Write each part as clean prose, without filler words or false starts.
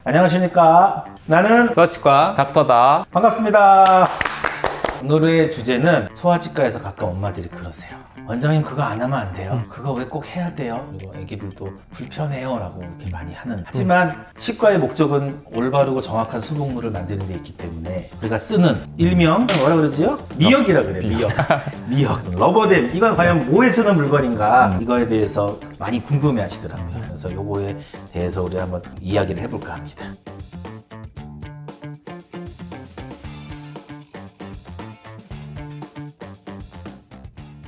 안녕하십니까. 나는 소아치과 닥터다. 반갑습니다. 오늘의 주제는 소아치과에서 가까운 엄마들이 그러세요. 원장님 그거 안 하면 안 돼요. 그거 왜 꼭 해야 돼요? 그리고 애기들도 불편해요 라고 이렇게 많이 하는. 하지만 치과의 목적은 올바르고 정확한 수복물을 만드는 데 있기 때문에 우리가 쓰는 일명 뭐라 그러지요? 미역이라 그래. 미역. 미역. 러버댐. 이건 과연 뭐에 쓰는 물건인가? 이거에 대해서 많이 궁금해 하시더라고요. 그래서 요거에 대해서 우리 한번 이야기를 해볼까 합니다.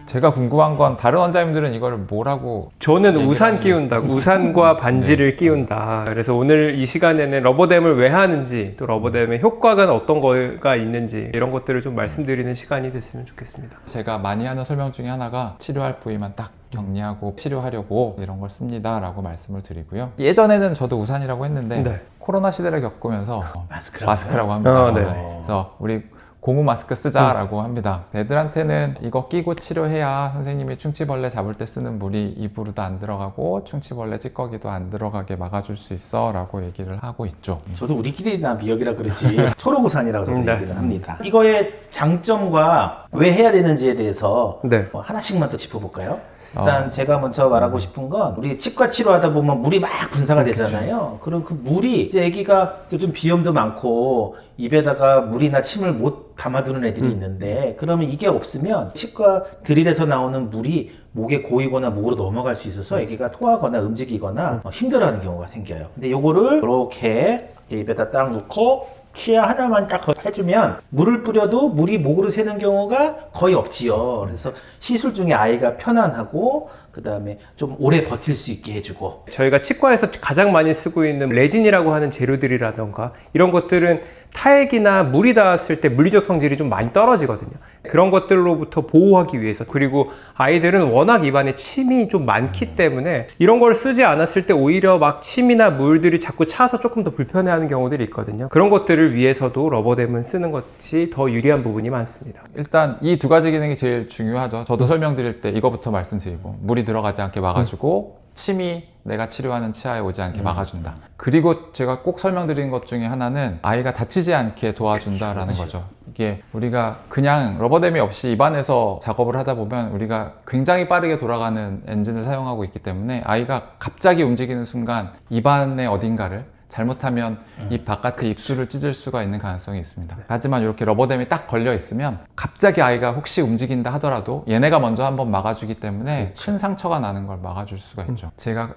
제가 궁금한 건 다른 원장님들은 이거를 뭐라고 저는 얘기를 우산 하는지. 끼운다. 우산과 반지를 끼운다. 그래서 오늘 이 시간에는 러버댐을 왜 하는지, 또 러버댐의 효과가 어떤 거가 있는지 이런 것들을 좀 말씀드리는 시간이 됐으면 좋겠습니다. 제가 많이 하는 설명 중에 하나가 치료할 부위만 딱 정리하고 치료하려고 이런 걸 씁니다 라고 말씀을 드리고요. 예전에는 저도 우산이라고 했는데 네. 코로나 시대를 겪으면서 마스크라고. 마스크라고 합니다. 네. 그래서 우리 고무 마스크 쓰자라고 합니다. 애들한테는 이거 끼고 치료해야 선생님이 충치벌레 잡을 때 쓰는 물이 입으로도 안 들어가고 충치벌레 찌꺼기도 안 들어가게 막아줄 수 있어 라고 얘기를 하고 있죠. 저도 우리끼리나 미역이라 그러지 초록우산이라고 저도 네. 얘기를 합니다. 이거의 장점과 왜 해야 되는지에 대해서 네. 하나씩만 더 짚어볼까요? 일단 제가 먼저 말하고 싶은 건 우리 치과 치료하다 보면 물이 막 분사가 되잖아요. 그럼 그 물이 이제 아기가 좀 비염도 많고 입에다가 물이나 침을 못 담아두는 애들이 있는데 그러면 이게 없으면 치과 드릴에서 나오는 물이 목에 고이거나 목으로 넘어갈 수 있어서 아기가 토하거나 움직이거나 힘들어하는 경우가 생겨요. 근데 요거를 이렇게 입에다 딱 놓고 치아 하나만 딱 해주면 물을 뿌려도 물이 목으로 새는 경우가 거의 없지요. 그래서 시술 중에 아이가 편안하고 그 다음에 좀 오래 버틸 수 있게 해주고. 저희가 치과에서 가장 많이 쓰고 있는 레진이라고 하는 재료들이라던가 이런 것들은 타액이나 물이 닿았을 때 물리적 성질이 좀 많이 떨어지거든요. 그런 것들로부터 보호하기 위해서, 그리고 아이들은 워낙 입안에 침이 좀 많기 때문에 이런 걸 쓰지 않았을 때 오히려 막 침이나 물들이 자꾸 차서 조금 더 불편해하는 경우들이 있거든요. 그런 것들을 위해서도 러버댐은 쓰는 것이 더 유리한 부분이 많습니다. 일단 이 두 가지 기능이 제일 중요하죠. 저도 설명드릴 때 이거부터 말씀드리고 물이 들어가지 않게 막아주고 침이 내가 치료하는 치아에 오지 않게 막아준다. 그리고 제가 꼭 설명드린 것 중에 하나는 아이가 다치지 않게 도와준다라는 거죠. 이게 우리가 그냥 러버댐이 없이 입안에서 작업을 하다 보면 우리가 굉장히 빠르게 돌아가는 엔진을 사용하고 있기 때문에 아이가 갑자기 움직이는 순간 입안의 어딘가를 잘못하면 입 바깥에 입술을 찢을 수가 있는 가능성이 있습니다. 하지만 이렇게 러버댐이 딱 걸려 있으면 갑자기 아이가 혹시 움직인다 하더라도 얘네가 먼저 한번 막아주기 때문에 큰 상처가 나는 걸 막아줄 수가 있죠. 제가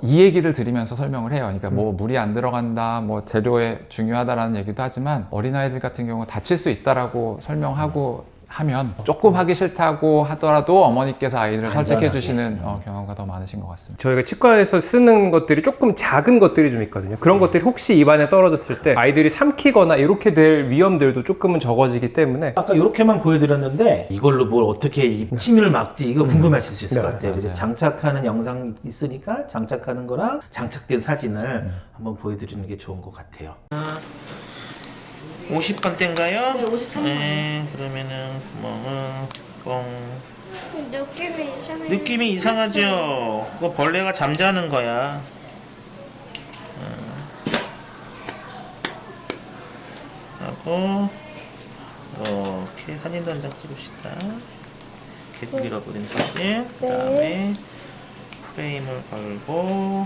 이 얘기를 드리면서 설명을 해요. 그러니까 뭐 물이 안 들어간다, 뭐 재료에 중요하다라는 얘기도 하지만 어린아이들 같은 경우 다칠 수 있다라고 설명하고 하면 조금 하기 싫다고 하더라도 어머니께서 아이들을 설득해 주시는 경우가 더 많으신 것 같습니다. 저희가 치과에서 쓰는 것들이 조금 작은 것들이 좀 있거든요. 그런 것들이 혹시 입안에 떨어졌을 때 아이들이 삼키거나 이렇게 될 위험들도 조금은 적어지기 때문에 아까 이렇게만 보여드렸는데 이걸로 뭘 어떻게 이 침을 막지 이거 궁금하실 수 있을 것 같아요. 그래서 장착하는 영상이 있으니까 장착하는 거랑 장착된 사진을 한번 보여드리는 게 좋은 것 같아요. 50번대인가요? 네, 53번. 네, 그러면은 뻥. 느낌이 이상해. 느낌이 이상하죠? 그거 벌레가 잠자는 거야. 하고 이렇게 사진도 한 장 찍읍시다. 이렇게 밀어버린 사진. 그 다음에 프레임을 걸고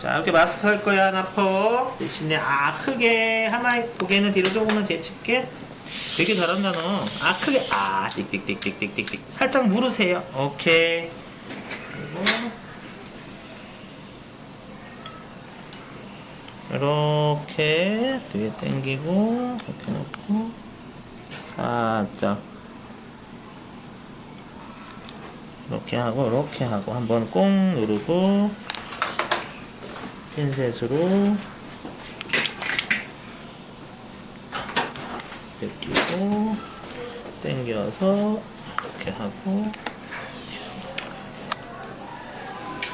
자, 이렇게 마스크 할 거야, 하나퍼. 대신에, 크게, 하마의 고개는 뒤로 조금만 제칠게. 되게 잘한다, 너. 크게, 띡띡띡띡띡띡. 살짝 물으세요. 오케이. 그리고, 이렇게, 뒤에 당기고, 이렇게 놓고, 살짝. 이렇게 하고, 한번 꼭 누르고, 핀셋으로 벗기고 당겨서 이렇게 하고.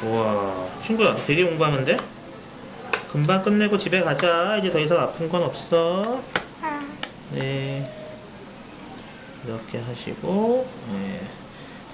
우와, 친구야 되게 공부하는데? 금방 끝내고 집에 가자. 이제 더 이상 아픈 건 없어. 네, 이렇게 하시고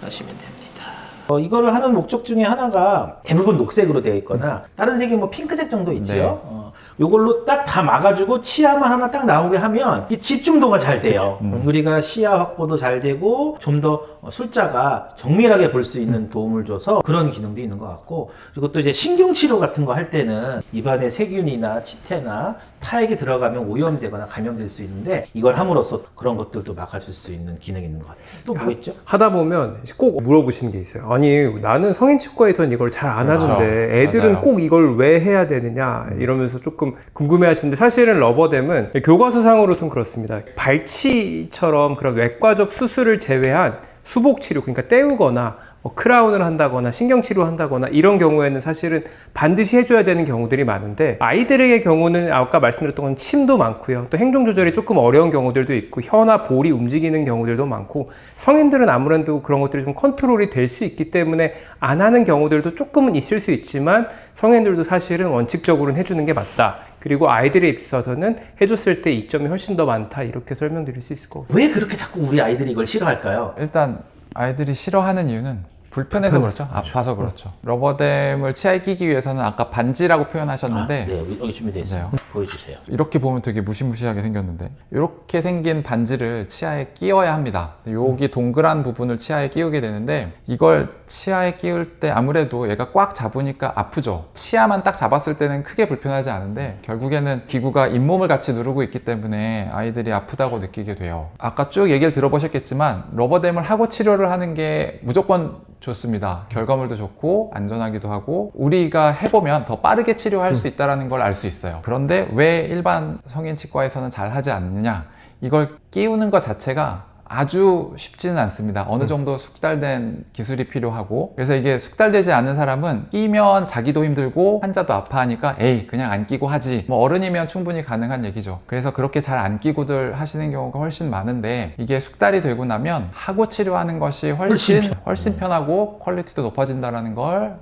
하시면 됩니다. 이거를 하는 목적 중에 하나가 대부분 녹색으로 되어 있거나 다른 색이 뭐 핑크색 정도 있죠. 네. 요걸로 딱 다 막아주고 치아만 하나 딱 나오게 하면 이 집중도가 잘 돼요. 우리가 시야 확보도 잘 되고 좀 더 숫자가 정밀하게 볼 수 있는 도움을 줘서 그런 기능도 있는 것 같고, 그리고 또 이제 신경치료 같은 거 할 때는 입안에 세균이나 치태나 타액이 들어가면 오염되거나 감염될 수 있는데 이걸 함으로써 그런 것들도 막아줄 수 있는 기능이 있는 것 같아요. 또 뭐 있죠? 하다 보면 꼭 물어보시는 게 있어요. 아니 나는 성인 치과에선 이걸 잘 안 그렇죠. 하는데 애들은 맞아요. 꼭 이걸 왜 해야 되느냐 이러면서 조금 궁금해하시는데, 사실은 러버댐은 교과서상으로선 그렇습니다. 발치처럼 그런 외과적 수술을 제외한 수복 치료, 그러니까 떼우거나 뭐 크라운을 한다거나 신경치료 한다거나 이런 경우에는 사실은 반드시 해줘야 되는 경우들이 많은데, 아이들의 경우는 아까 말씀드렸던 건 침도 많고요, 또 행동 조절이 조금 어려운 경우들도 있고 혀나 볼이 움직이는 경우들도 많고, 성인들은 아무래도 그런 것들이 좀 컨트롤이 될 수 있기 때문에 안 하는 경우들도 조금은 있을 수 있지만, 성인들도 사실은 원칙적으로는 해주는 게 맞다. 그리고 아이들에 있어서는 해줬을 때 이점이 훨씬 더 많다, 이렇게 설명드릴 수 있을 것 같아요. 왜 그렇게 자꾸 우리 아이들이 이걸 싫어할까요? 일단 아이들이 싫어하는 이유는 불편해서 그렇죠. 아파서 그렇죠. 러버댐을 치아에 끼기 위해서는 아까 반지라고 표현하셨는데 네, 여기 준비되어 있어요. 보여주세요. 이렇게 보면 되게 무시무시하게 생겼는데, 이렇게 생긴 반지를 치아에 끼워야 합니다. 여기 동그란 부분을 치아에 끼우게 되는데, 이걸 치아에 끼울 때 아무래도 얘가 꽉 잡으니까 아프죠. 치아만 딱 잡았을 때는 크게 불편하지 않은데 결국에는 기구가 잇몸을 같이 누르고 있기 때문에 아이들이 아프다고 느끼게 돼요. 아까 쭉 얘기를 들어보셨겠지만 러버댐을 하고 치료를 하는 게 무조건 좋습니다. 결과물도 좋고 안전하기도 하고 우리가 해보면 더 빠르게 치료할 수 있다는 걸 알 수 있어요. 그런데 왜 일반 성인 치과에서는 잘 하지 않느냐? 이걸 끼우는 것 자체가 아주 쉽지는 않습니다. 어느 정도 숙달된 기술이 필요하고, 그래서 이게 숙달되지 않은 사람은 끼면 자기도 힘들고 환자도 아파하니까 에이 그냥 안 끼고 하지, 뭐 어른이면 충분히 가능한 얘기죠. 그래서 그렇게 잘 안 끼고들 하시는 경우가 훨씬 많은데, 이게 숙달이 되고 나면 하고 치료하는 것이 훨씬 편하고 퀄리티도 높아진다는 걸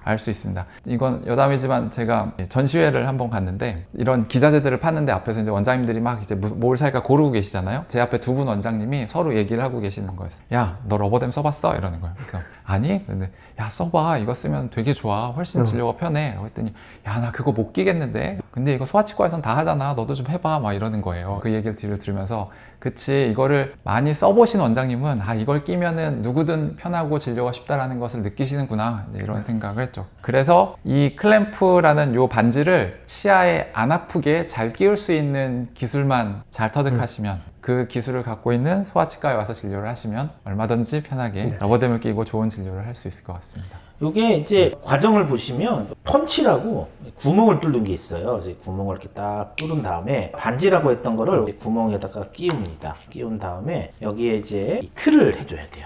알 수 있습니다. 이건 여담이지만 제가 전시회를 한번 갔는데, 이런 기자재들을 파는데 앞에서 이제 원장님들이 막 이제 뭘 살까 고르고 계시잖아요. 제 앞에 두 분 원장님이 서로 얘기를 하고 계시는 거였어요. 야, 너 러버댐 써봤어? 이러는 거예요. 그래서 아니, 근데 야, 써봐. 이거 쓰면 되게 좋아. 훨씬 진료가 편해. 그랬더니 야, 나 그거 못 끼겠는데. 근데 이거 소아치과에선 다 하잖아. 너도 좀 해봐. 막 이러는 거예요. 그 얘기를 들으면서 그치, 이거를 많이 써보신 원장님은 아, 이걸 끼면은 누구든 편하고 진료가 쉽다라는 것을 느끼시는구나, 이런 생각을 했죠. 그래서 이 클램프라는 요 반지를 치아에 안 아프게 잘 끼울 수 있는 기술만 잘 터득하시면, 그 기술을 갖고 있는 소아치과에 와서 진료를 하시면 얼마든지 편하게 러버댐을 끼고 좋은 진료를 할 수 있을 것 같습니다. 요게 이제 과정을 보시면 펀치라고 구멍을 뚫는 게 있어요. 이제 구멍을 이렇게 딱 뚫은 다음에 반지라고 했던 거를 이제 구멍에다가 끼웁니다. 끼운 다음에 여기에 이제 이 틀을 해줘야 돼요.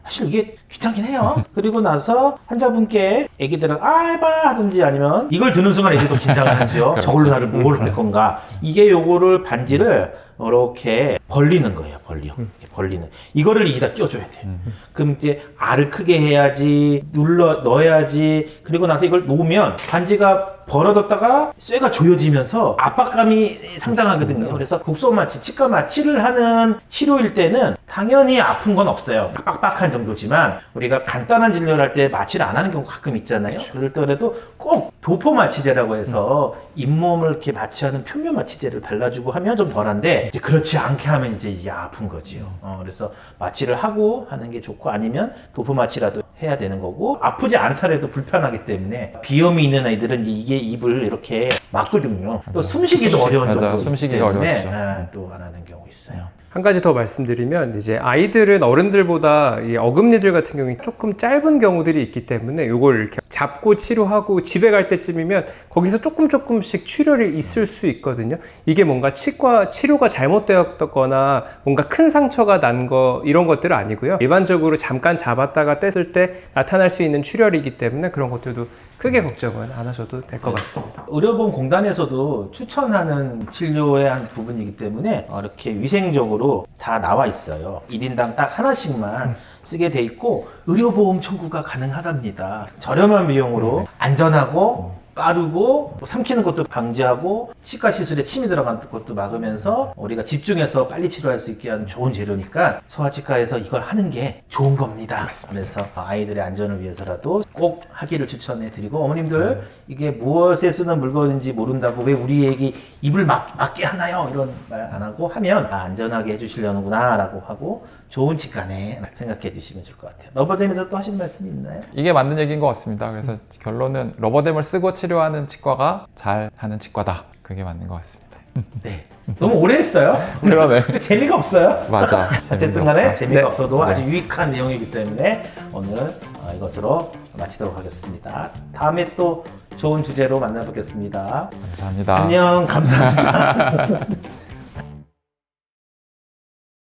사실 이게 귀찮긴 해요. 그리고 나서 환자분께 애기들은 해봐 하든지 아니면 이걸 드는 순간 애기도 긴장하는지요. 저걸로 나를 뭘 할 건가. 이게 요거를 반지를 이렇게 벌리는 거예요. 이렇게 벌리는. 이거를 여기다 껴줘야 돼요. 그럼 이제 알을 크게 해야지, 넣어야지. 그리고 나서 이걸 놓으면 반지가 벌어졌다가 쇠가 조여지면서 압박감이 상당하거든요. 그래서 국소마취, 치과마취를 하는 치료일 때는 당연히 아픈 건 없어요. 빡빡한 정도지만 우리가 간단한 진료를 할 때 마취를 안 하는 경우 가끔 있잖아요. 그럴 때라도 꼭 도포마취제라고 해서 잇몸을 이렇게 마취하는 표면 마취제를 발라주고 하면 좀 덜한데, 이제 그렇지 않게 하면 이제 이게 아픈 거지요. 그래서 마취를 하고 하는 게 좋고, 아니면 도포마취라도 해야 되는 거고, 아프지 않더라도 불편하기 때문에 비염이 있는 아이들은 이게 입을 이렇게 막거든요. 또 숨쉬기도 어려운 정도 숨쉬기가 때문에 어렵죠. 또 안 하는 경우 있어요. 한 가지 더 말씀드리면, 이제 아이들은 어른들보다 이 어금니들 같은 경우에 조금 짧은 경우들이 있기 때문에 이걸 이렇게 잡고 치료하고 집에 갈 때쯤이면 거기서 조금씩 출혈이 있을 수 있거든요. 이게 뭔가 치과 치료가 잘못되었거나 뭔가 큰 상처가 난 거, 이런 것들은 아니고요. 일반적으로 잠깐 잡았다가 뗐을 때 나타날 수 있는 출혈이기 때문에 그런 것들도 크게 걱정은 안 하셔도 될 것 같습니다. 의료보험공단에서도 추천하는 진료의 한 부분이기 때문에 이렇게 위생적으로 다 나와 있어요. 1인당 딱 하나씩만 쓰게 돼 있고 의료보험 청구가 가능하답니다. 저렴한 비용으로 안전하고 빠르고 삼키는 것도 방지하고 치과 시술에 침이 들어간 것도 막으면서 우리가 집중해서 빨리 치료할 수 있게 하는 좋은 재료니까 소아치과에서 이걸 하는 게 좋은 겁니다. 그래서 아이들의 안전을 위해서라도 꼭 하기를 추천해 드리고 어머님들 이게 무엇에 쓰는 물건인지 모른다고 왜 우리 애기 입을 막게 하나요? 이런 말 안 하고 하면 안전하게 해주시려는구나 라고 하고 좋은 치과네 생각해 주시면 좋을 것 같아요. 러버댐에서 또 하시는 말씀이 있나요? 이게 맞는 얘기인 것 같습니다. 그래서 결론은 러버댐을 쓰고 치료하는 치과가 잘 하는 치과다. 그게 맞는 것 같습니다. 네. 너무 오래 했어요. 그러네. 재미가 없어요. 맞아. 어쨌든 간에 재미가 네. 없어도 네. 아주 유익한 내용이기 때문에 오늘 이것으로 마치도록 하겠습니다. 다음에 또 좋은 주제로 만나뵙겠습니다. 감사합니다. 안녕, 감사합니다.